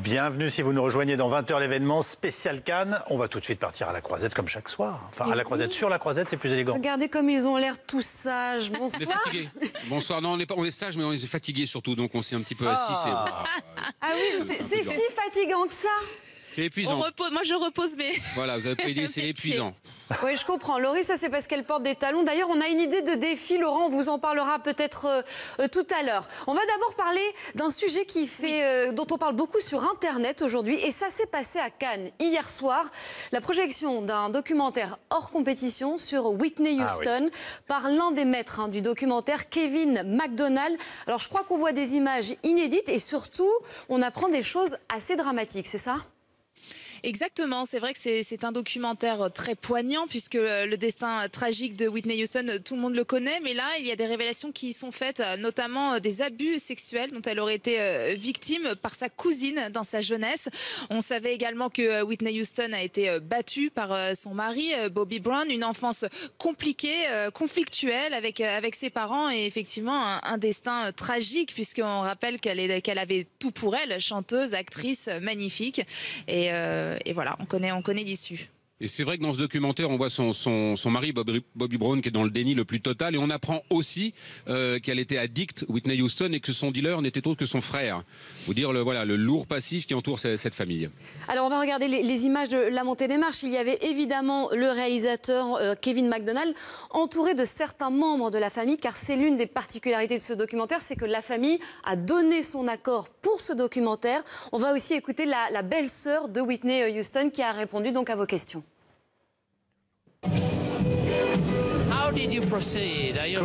Bienvenue si vous nous rejoignez dans 20 h l'événement spécial Cannes. On va tout de suite partir à la croisette comme chaque soir. Enfin, à la croisette, sur la croisette, c'est plus élégant. Regardez comme ils ont l'air tous sages. Bonsoir. On est fatigués. Bonsoir. Non, on est sages, mais on est fatigués surtout. Donc on s'est un petit peu assis. Ah oui, c'est si fatigant que ça. C'est épuisant. Moi, je repose mes... Voilà, vous avez pas idée, c'est épuisant. Oui, je comprends. Laurie, ça c'est parce qu'elle porte des talons. D'ailleurs, on a une idée de défi. Laurent, on vous en parlera peut-être tout à l'heure. On va d'abord parler d'un sujet dont on parle beaucoup sur Internet aujourd'hui. Et ça s'est passé à Cannes hier soir. La projection d'un documentaire hors compétition sur Whitney Houston par l'un des maîtres du documentaire, Kevin MacDonald. Alors, je crois qu'on voit des images inédites et surtout, on apprend des choses assez dramatiques, c'est ça ? Exactement, c'est vrai que c'est un documentaire très poignant puisque le destin tragique de Whitney Houston, tout le monde le connaît, mais là, il y a des révélations qui sont faites, notamment des abus sexuels dont elle aurait été victime par sa cousine dans sa jeunesse. On savait également que Whitney Houston a été battue par son mari, Bobby Brown, une enfance compliquée, conflictuelle avec ses parents et effectivement un destin tragique puisqu'on rappelle qu'elle avait tout pour elle, chanteuse, actrice, magnifique et voilà, on connaît l'issue. Et c'est vrai que dans ce documentaire, on voit son mari, Bobby Brown, qui est dans le déni le plus total. Et on apprend aussi qu'elle était addicte, Whitney Houston, et que son dealer n'était autre que son frère. Vous dire le lourd passif qui entoure cette famille. Alors, on va regarder les images de la montée des marches. Il y avait évidemment le réalisateur Kevin MacDonald, entouré de certains membres de la famille, car c'est l'une des particularités de ce documentaire, c'est que la famille a donné son accord pour ce documentaire. On va aussi écouter la belle-sœur de Whitney Houston qui a répondu donc à vos questions.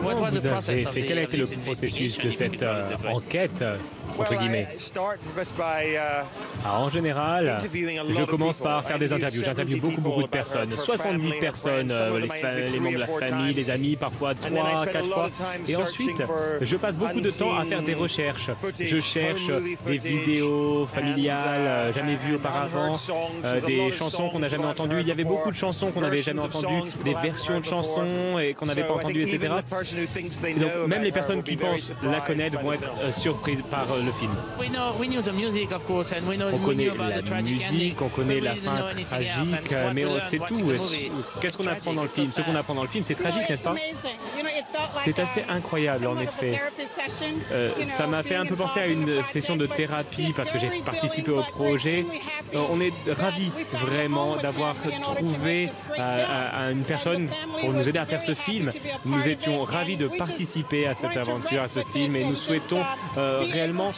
Comment vous avez fait? Quel a été le processus de cette enquête, entre guillemets? En général, je commence par faire des interviews. J'interviewe beaucoup de personnes, 70 personnes, les membres de la famille, les amis, parfois 3, 4 fois. Et ensuite, je passe beaucoup de temps à faire des recherches. Je cherche des vidéos familiales jamais vues auparavant, des chansons qu'on n'a jamais entendues. Il y avait beaucoup de chansons qu'on n'avait jamais entendues, des versions de chansons et qu'on n'avait pas entendues, etc. Donc, même les personnes qui pensent la connaître vont être surprises par le film. On connaît la musique, on connaît la fin tragique, mais c'est tout. Qu'est-ce qu'on apprend dans le film? Ce qu'on apprend dans le film, c'est tragique, n'est-ce pas? C'est assez incroyable, en effet. Ça m'a fait un peu penser à une session de thérapie, parce que j'ai participé au projet. On est ravis, vraiment, d'avoir trouvé une personne pour nous aider à faire ce film. Nous étions ravis de participer à cette aventure, à ce film, et nous souhaitons réellement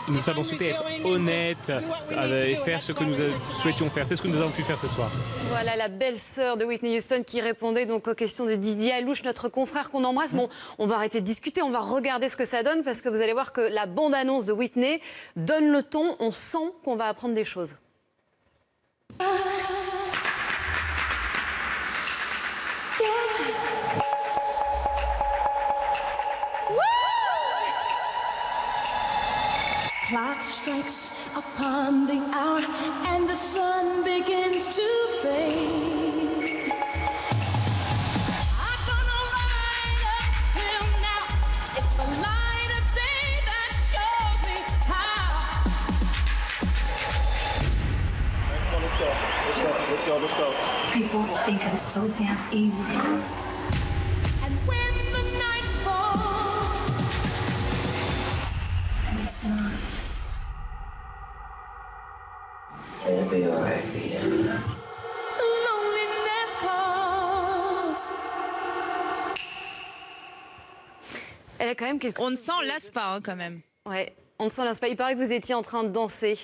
nous avons souhaité être honnêtes et faire ce que nous souhaitions faire. C'est ce que nous avons pu faire ce soir. Voilà la belle-sœur de Whitney Houston qui répondait donc aux questions de Didier Alouche, notre confrère qu'on embrasse. Bon, on va arrêter de discuter, on va regarder ce que ça donne parce que vous allez voir que la bande-annonce de Whitney donne le ton. On sent qu'on va apprendre des choses. Clock strikes upon the hour and the sun begins to fade. I'm gonna ride up till now. It's the light of day that shows me how. Let's go. People think it's so damn easy. And when the night falls, and it's not. It'll be all right, Peter. Loneliness calls. Elle a quand même quelque chose. On ne s'en lasse pas quand même. Ouais, on ne s'en lasse pas. Il paraît que vous étiez en train de danser.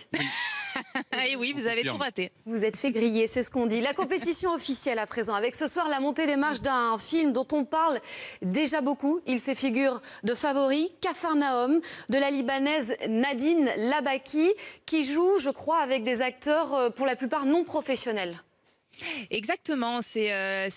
Et oui, vous avez tout raté. Vous êtes fait griller, c'est ce qu'on dit. La compétition officielle à présent, avec ce soir la montée des marches d'un film dont on parle déjà beaucoup. Il fait figure de favori, Capharnaüm, de la Libanaise Nadine Labaki, qui joue, je crois, avec des acteurs pour la plupart non professionnels. Exactement, c'est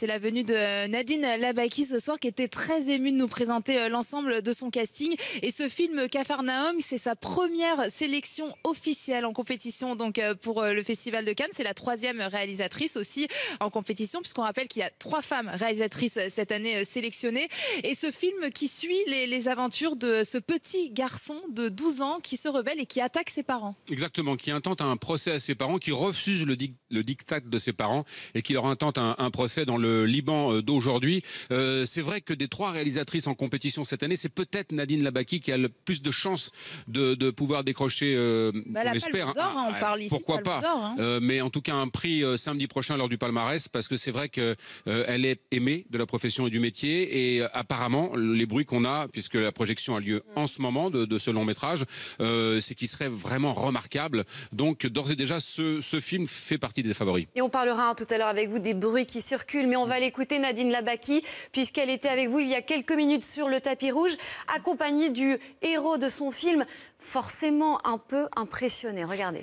la venue de Nadine Labaki ce soir qui était très émue de nous présenter l'ensemble de son casting. Et ce film Capharnaüm, c'est sa première sélection officielle en compétition donc pour le Festival de Cannes. C'est la 3e réalisatrice aussi en compétition, puisqu'on rappelle qu'il y a 3 femmes réalisatrices cette année sélectionnées. Et ce film qui suit les aventures de ce petit garçon de 12 ans qui se rebelle et qui attaque ses parents. Exactement, qui intente un procès à ses parents, qui refuse le diktat de ses parents et qui leur intente un procès dans le Liban d'aujourd'hui. C'est vrai que des 3 réalisatrices en compétition cette année, c'est peut-être Nadine Labaki qui a le plus de chances de pouvoir décrocher, on l'espère. On parle ici pourquoi pas mais en tout cas un prix samedi prochain lors du palmarès, parce que c'est vrai qu'elle est aimée de la profession et du métier, et apparemment les bruits qu'on a, puisque la projection a lieu en ce moment de ce long métrage, c'est qu'il serait vraiment remarquable. Donc d'ores et déjà ce film fait partie des favoris. Et on parlera tout à l'heure avec vous des bruits qui circulent, mais on va l'écouter, Nadine Labaki, puisqu'elle était avec vous il y a quelques minutes sur le tapis rouge, accompagnée du héros de son film, forcément un peu impressionné. Regardez.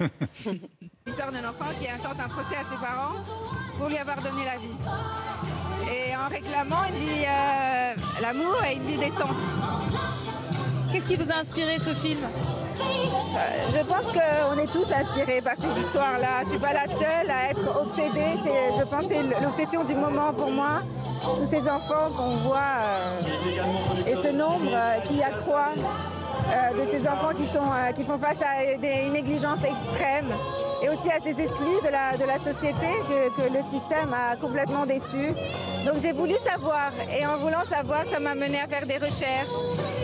L'histoire d'un enfant qui intente un procès à ses parents pour lui avoir donné la vie. Et en réclamant, il dit l'amour et il dit décence. Qu'est-ce qui vous a inspiré ce film? Je pense qu'on est tous inspirés par ces histoires-là. Je ne suis pas la seule à être obsédée. Je pense que c'est l'obsession du moment pour moi. Tous ces enfants qu'on voit et ce nombre qui accroît de ces enfants qui font face à une négligence extrême et aussi à ces exclus de la société que le système a complètement déçus. Donc j'ai voulu savoir, et en voulant savoir, ça m'a mené à faire des recherches.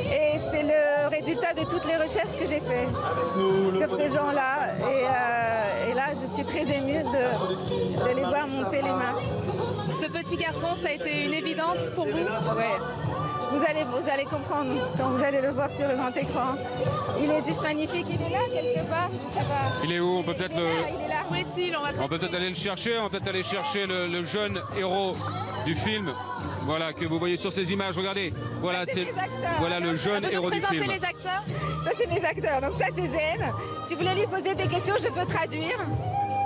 Et c'est le résultat de toutes les recherches que j'ai faites sur ces gens-là. Et là, je suis très émue de les voir monter les marches. Ce petit garçon, ça a été une évidence pour vous? Ouais. Vous allez comprendre quand vous allez le voir sur le grand écran. Il est juste magnifique. Il est là quelque part. Je sais pas. Il est où? On peut peut-être Où est-il? On peut peut-être aller le chercher. On peut peut-être aller chercher le jeune héros du film. Voilà, que vous voyez sur ces images. Regardez. Voilà, voilà le jeune héros du film. Les acteurs? Ça, c'est mes acteurs. Donc ça, c'est Zen. Si vous voulez lui poser des questions, je peux traduire.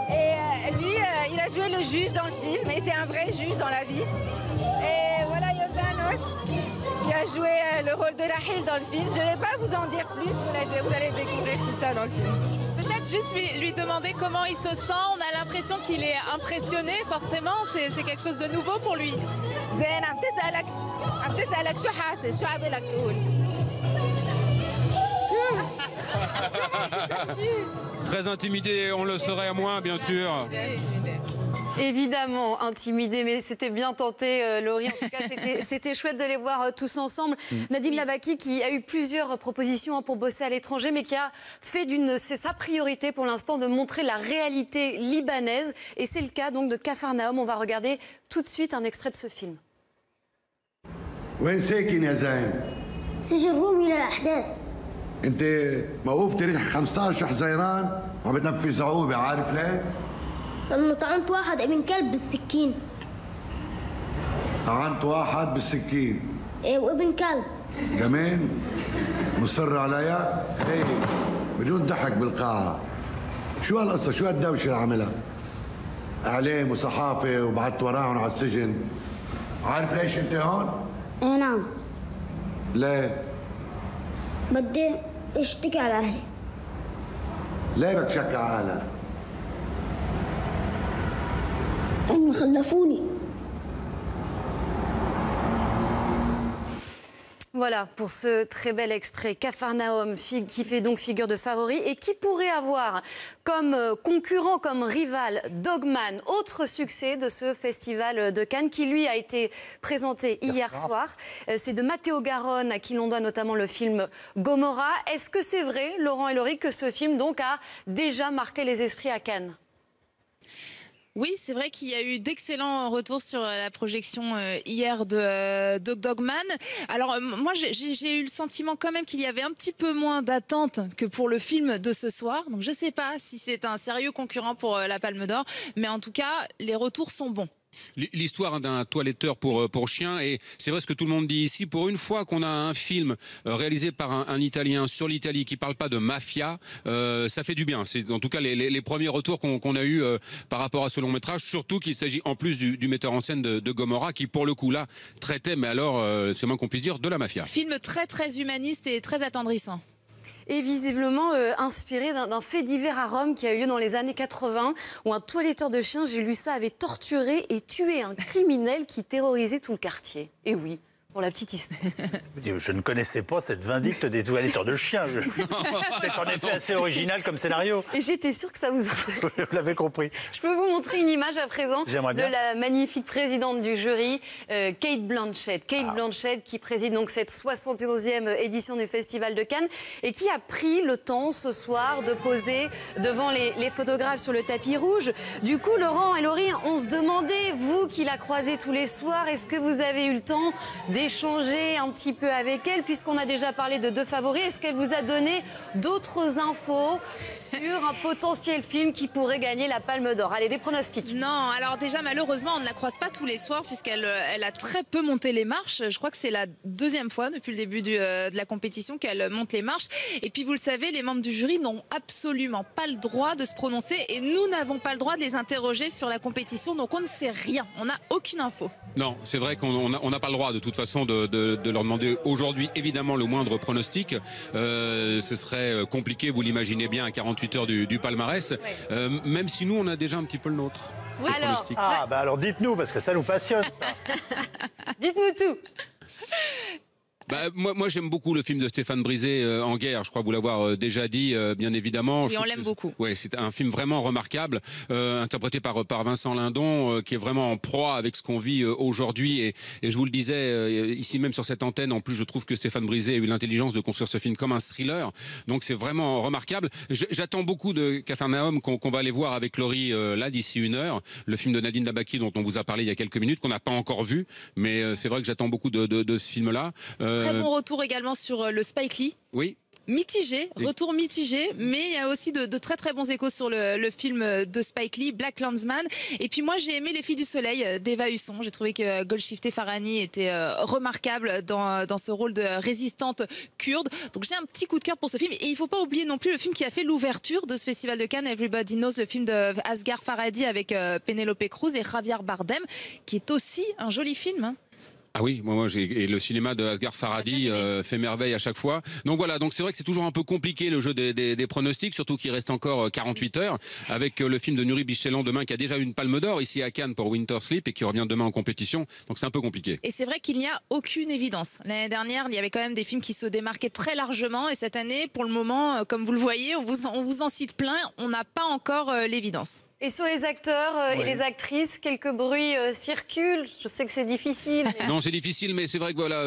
Et lui, il a joué le juge dans le film. Et c'est un vrai juge dans la vie. Et voilà, Yordanos, qui a joué le rôle de Rahil dans le film. Je ne vais pas vous en dire plus, vous allez découvrir tout ça dans le film. Peut-être juste lui demander comment il se sent. On a l'impression qu'il est impressionné, forcément. C'est quelque chose de nouveau pour lui. زين عم تسألك شو حاسس؟ شو عبالك تقول؟ Très intimidé, on le serait à moins, bien sûr. Évidemment, intimidé, mais c'était bien tenté, Laurie. En tout cas, c'était chouette de les voir tous ensemble. Nadine Labaki, qui a eu plusieurs propositions pour bosser à l'étranger, mais qui a fait c'est sa priorité pour l'instant de montrer la réalité libanaise. Et c'est le cas donc de Capharnaüm. On va regarder tout de suite un extrait de ce film. وين ساكن يا زين؟ سجن رومي للأحداث. انت موقوف تاريخ 15 حزيران وعم بتنفذ عقوبة، عارف ليه؟ لأنه طعنت واحد ابن كلب بالسكين. طعنت واحد بالسكين. ايه وابن كلب. كمان؟ مصر عليها؟ هي بدون ضحك بالقاعة. شو هالقصة؟ شو هالدوشة اللي عاملها؟ إعلام وصحافة وبعدت وراهم على السجن. عارف ليش أنت هون؟ ايه نعم. ليه؟ بدي اشتكي على أهلي. ليه بدك تشكي على أهلك؟ إنهم خلفوني. Voilà pour ce très bel extrait. Capharnaüm, qui fait donc figure de favori et qui pourrait avoir comme concurrent, comme rival, Dogman, autre succès de ce festival de Cannes qui lui a été présenté hier soir. C'est de Matteo Garonne à qui l'on doit notamment le film Gomorrah. Est-ce que c'est vrai, Laurent et Laurie, que ce film donc a déjà marqué les esprits à Cannes ? Oui, c'est vrai qu'il y a eu d'excellents retours sur la projection hier de Dogman. Alors moi, j'ai eu le sentiment quand même qu'il y avait un petit peu moins d'attente que pour le film de ce soir. Donc je ne sais pas si c'est un sérieux concurrent pour la Palme d'Or, mais en tout cas, les retours sont bons. L'histoire d'un toiletteur pour chien, et c'est vrai ce que tout le monde dit ici, pour une fois qu'on a un film réalisé par un Italien sur l'Italie qui parle pas de mafia, ça fait du bien. C'est en tout cas les premiers retours qu'on a eu par rapport à ce long métrage, surtout qu'il s'agit en plus du metteur en scène de Gomorrah, qui pour le coup là traitait, mais alors c'est moins qu'on puisse dire, de la mafia. Film très humaniste et très attendrissant. Et visiblement inspiré d'un fait divers à Rome qui a eu lieu dans les années 80, où un toiletteur de chiens, j'ai lu ça, avait torturé et tué un criminel qui terrorisait tout le quartier. Et oui, pour la petite histoire. Je ne connaissais pas cette vindicte des toiletteurs de chiens. C'est en effet assez original comme scénario. Et j'étais sûre que ça vous intéresse. Vous l'avez compris. Je peux vous montrer une image à présent de bien. la magnifique présidente du jury, Cate Blanchett. Cate Blanchett qui préside donc cette 71e édition du Festival de Cannes et qui a pris le temps ce soir de poser devant les photographes sur le tapis rouge. Du coup, Laurent et Laurie, on se demandait, vous qui la croisez tous les soirs, est-ce que vous avez eu le temps d'échanger un petit peu avec elle, puisqu'on a déjà parlé de deux favoris? Est-ce qu'elle vous a donné d'autres infos sur un potentiel film qui pourrait gagner la Palme d'Or? Allez, des pronostics. Non, alors déjà malheureusement on ne la croise pas tous les soirs puisqu'elle a très peu monté les marches. Je crois que c'est la deuxième fois depuis le début de la compétition qu'elle monte les marches. Et puis vous le savez, les membres du jury n'ont absolument pas le droit de se prononcer et nous n'avons pas le droit de les interroger sur la compétition, donc on ne sait rien, on n'a aucune info. Non, c'est vrai qu'on n'a pas le droit de toute façon de leur demander aujourd'hui évidemment le moindre pronostic. Ce serait compliqué, vous l'imaginez bien, à 48 heures du palmarès, même si nous on a déjà un petit peu le nôtre. Oui. Alors dites-nous, parce que ça nous passionne. Ça. Dites-nous tout. Moi j'aime beaucoup le film de Stéphane Brisé, En guerre, je crois vous l'avoir déjà dit, bien évidemment. Oui, on l'aime beaucoup. Ouais, c'est un film vraiment remarquable, interprété par Vincent Lindon, qui est vraiment en proie avec ce qu'on vit aujourd'hui. Et je vous le disais, ici même sur cette antenne, en plus je trouve que Stéphane Brisé a eu l'intelligence de construire ce film comme un thriller. Donc c'est vraiment remarquable. J'attends beaucoup de Capharnaüm qu'on va aller voir avec Laurie là d'ici 1 heure. Le film de Nadine Dabaki dont on vous a parlé il y a quelques minutes, qu'on n'a pas encore vu. Mais c'est vrai que j'attends beaucoup de ce film-là. Très bon retour également sur le Spike Lee. Oui. Mitigé, retour mitigé, mais il y a aussi de très bons échos sur le film de Spike Lee, Black Landsman. Et puis moi j'ai aimé Les Filles du Soleil d'Eva Husson. J'ai trouvé que Golshifteh Farahani était remarquable dans ce rôle de résistante kurde. Donc j'ai un petit coup de cœur pour ce film. Et il ne faut pas oublier non plus le film qui a fait l'ouverture de ce festival de Cannes, Everybody Knows, le film de Asghar Farhadi avec Penelope Cruz et Javier Bardem, qui est aussi un joli film, hein. Ah oui, et le cinéma de Asghar Farhadi fait merveille à chaque fois. Donc voilà, donc c'est vrai que c'est toujours un peu compliqué le jeu des pronostics, surtout qu'il reste encore 48 heures, avec le film de Nuri Bilge-Ceylan demain qui a déjà eu une palme d'or ici à Cannes pour Winter Sleep et qui revient demain en compétition. Donc c'est un peu compliqué. Et c'est vrai qu'il n'y a aucune évidence. L'année dernière, il y avait quand même des films qui se démarquaient très largement et cette année, pour le moment, comme vous le voyez, on vous en cite plein, on n'a pas encore l'évidence. Et sur les acteurs et les actrices, quelques bruits circulent. Je sais que c'est difficile. Mais... Non, c'est difficile, mais c'est vrai que voilà,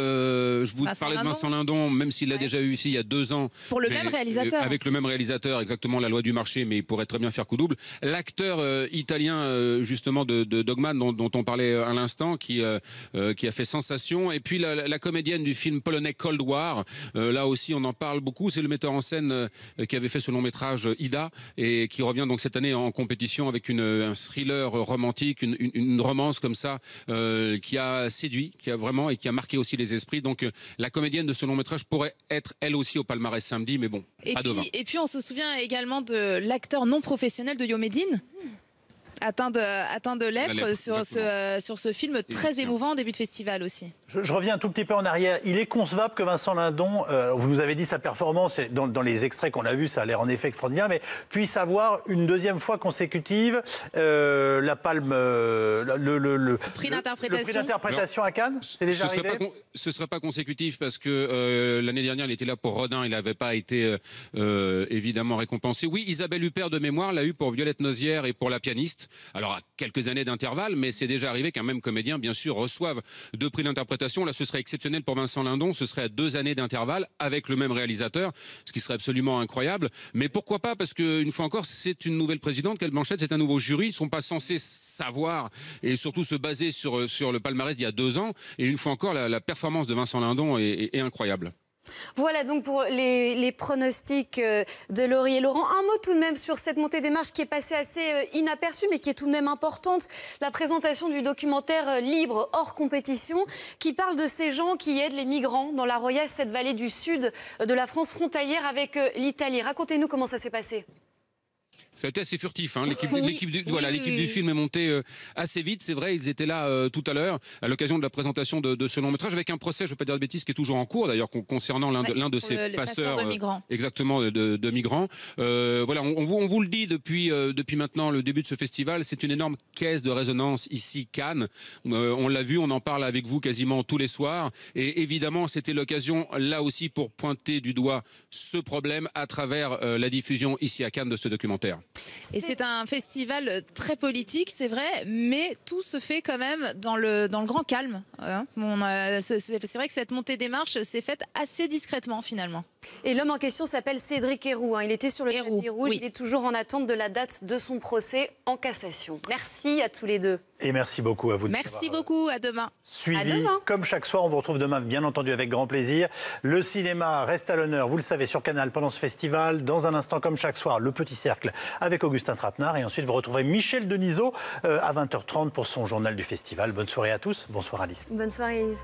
je vous parlais de Vincent Lindon, même s'il l'a déjà eu ici il y a 2 ans. Pour le même réalisateur. Avec le même réalisateur, exactement, La Loi du marché, mais il pourrait très bien faire coup double. L'acteur italien, justement, de Dogman, dont on parlait à l'instant, qui a fait sensation. Et puis la comédienne du film polonais Cold War, là aussi on en parle beaucoup. C'est le metteur en scène qui avait fait ce long métrage Ida et qui revient donc cette année en compétition avec un thriller romantique, une romance comme ça qui a séduit, qui a vraiment et qui a marqué aussi les esprits. Donc la comédienne de ce long métrage pourrait être elle aussi au palmarès samedi, mais bon, pas devant. Et puis on se souvient également de l'acteur non professionnel de Yomedine, atteint de lèpre sur ce film très émouvant en début de festival aussi. Je reviens un tout petit peu en arrière. Il est concevable que Vincent Lindon, vous nous avez dit sa performance, dans les extraits qu'on a vus, ça a l'air en effet extraordinaire, mais puisse avoir une deuxième fois consécutive la palme, le prix d'interprétation à Cannes. C'est déjà arrivé. Ce ne serait pas consécutif parce que l'année dernière, il était là pour Rodin, il n'avait pas été évidemment récompensé. Oui, Isabelle Huppert de mémoire l'a eu pour Violette Nozière et pour La pianiste. Alors à quelques années d'intervalle, mais c'est déjà arrivé qu'un même comédien, bien sûr, reçoive 2 prix d'interprétation. Là, ce serait exceptionnel pour Vincent Lindon. Ce serait à 2 années d'intervalle avec le même réalisateur, ce qui serait absolument incroyable. Mais pourquoi pas? Parce qu'une fois encore, c'est une nouvelle présidente, Cate Blanchett, c'est un nouveau jury. Ils ne sont pas censés savoir et surtout se baser sur le palmarès d'il y a 2 ans. Et une fois encore, la performance de Vincent Lindon est incroyable. Voilà donc pour les pronostics de Laurie et Laurent. Un mot tout de même sur cette montée des marches qui est passée assez inaperçue, mais qui est tout de même importante. La présentation du documentaire Libre, hors compétition, qui parle de ces gens qui aident les migrants dans la Roya, cette vallée du sud de la France frontalière avec l'Italie. Racontez-nous comment ça s'est passé. Ça a été assez furtif. Hein. L'équipe du film est montée assez vite. C'est vrai, ils étaient là tout à l'heure à l'occasion de la présentation de ce long métrage avec un procès, je ne veux pas dire de bêtises, qui est toujours en cours d'ailleurs concernant l'un de ces passeurs de migrants. Exactement, de migrants. Voilà, on vous le dit depuis maintenant le début de ce festival, c'est une énorme caisse de résonance ici, Cannes. On l'a vu, on en parle avec vous quasiment tous les soirs. Et évidemment, c'était l'occasion là aussi pour pointer du doigt ce problème à travers la diffusion ici à Cannes de ce documentaire. Et c'est un festival très politique, c'est vrai, mais tout se fait quand même dans le grand calme. Hein. C'est vrai que cette montée des marches s'est faite assez discrètement finalement. Et l'homme en question s'appelle Cédric Héroux. Hein. Il était sur le tapis rouge. Oui. Il est toujours en attente de la date de son procès en cassation. Merci à tous les deux. Et merci beaucoup à vous. Merci beaucoup. À demain. Suivi, à demain. Comme chaque soir, on vous retrouve demain, bien entendu, avec grand plaisir. Le cinéma reste à l'honneur, vous le savez, sur Canal pendant ce festival. Dans un instant, comme chaque soir, le Petit Cercle avec Augustin Trapenard. Et ensuite, vous retrouverez Michel Denisot à 20h30 pour son journal du festival. Bonne soirée à tous. Bonsoir Alice. Bonne soirée Yves.